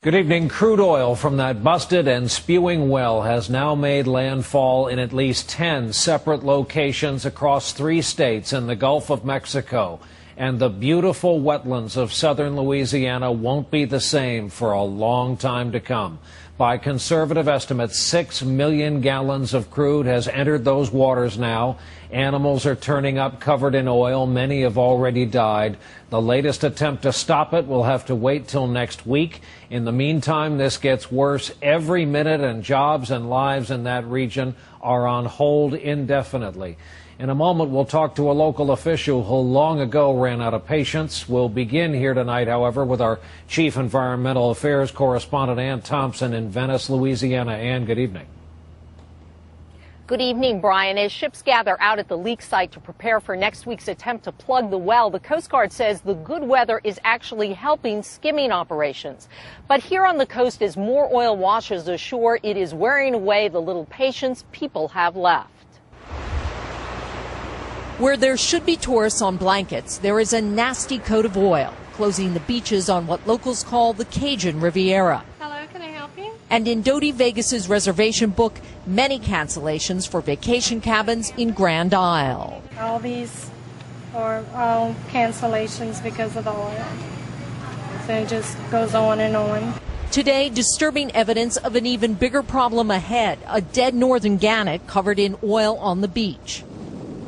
Good evening. Crude oil from that busted and spewing well has now made landfall in at least 10 separate locations across 3 states in the Gulf of Mexico. And the beautiful wetlands of southern Louisiana won't be the same for a long time to come. By conservative estimates, 6 million gallons of crude has entered those waters now. Animals are turning up covered in oil. Many have already died. The latest attempt to stop it will have to wait till next week. In the meantime, this gets worse every minute, and jobs and lives in that region are on hold indefinitely. In a moment, we'll talk to a local official who long ago ran out of patience. We'll begin here tonight, however, with our Chief Environmental Affairs correspondent, Ann Thompson, in Venice, Louisiana. Ann, good evening. Good evening, Brian. As ships gather out at the leak site to prepare for next week's attempt to plug the well, the Coast Guard says the good weather is actually helping skimming operations. But here on the coast, as more oil washes ashore, it is wearing away the little patience people have left. Where there should be tourists on blankets, there is a nasty coat of oil, closing the beaches on what locals call the Cajun Riviera. Hello, can I help you? And in Doty Vegas's reservation book, many cancellations for vacation cabins in Grand Isle. All these are all cancellations because of the oil. So it just goes on and on. Today, disturbing evidence of an even bigger problem ahead, a dead northern gannet covered in oil on the beach.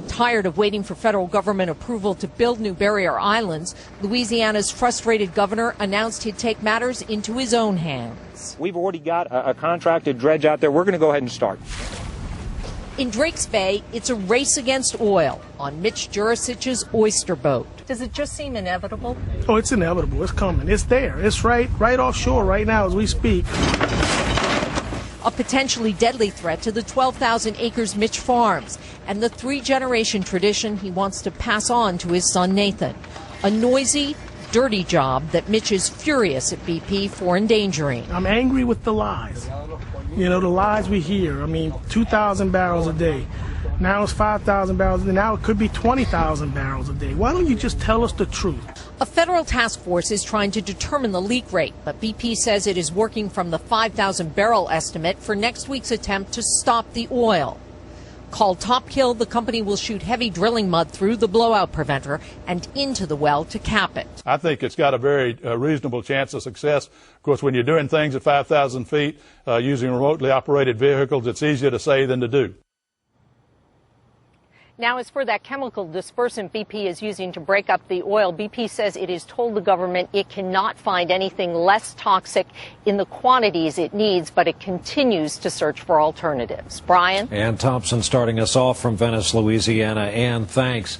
Tired of waiting for federal government approval to build new barrier islands, Louisiana's frustrated governor announced he'd take matters into his own hands. We've already got a contracted dredge out there. We're going to go ahead and start. In Drake's Bay, it's a race against oil on Mitch Jurasich's oyster boat. Does it just seem inevitable? Oh, it's inevitable. It's coming. It's there. It's right offshore right now as we speak. A potentially deadly threat to the 12,000 acres Mitch farms and the 3-generation tradition he wants to pass on to his son Nathan. A noisy, dirty job that Mitch is furious at BP for endangering. I'm angry with the lies. You know, the lies we hear. I mean, 2,000 barrels a day. Now it's 5,000 barrels a day. Now it could be 20,000 barrels a day. Why don't you just tell us the truth? A federal task force is trying to determine the leak rate, but BP says it is working from the 5,000 barrel estimate for next week's attempt to stop the oil. Called Top Kill, the company will shoot heavy drilling mud through the blowout preventer and into the well to cap it. I think it's got a very reasonable chance of success. Of course, when you're doing things at 5,000 feet using remotely operated vehicles, it's easier to say than to do. Now, as for that chemical dispersant BP is using to break up the oil, BP says it has told the government it cannot find anything less toxic in the quantities it needs, but it continues to search for alternatives. Brian? Ann Thompson starting us off from Venice, Louisiana. Ann, thanks.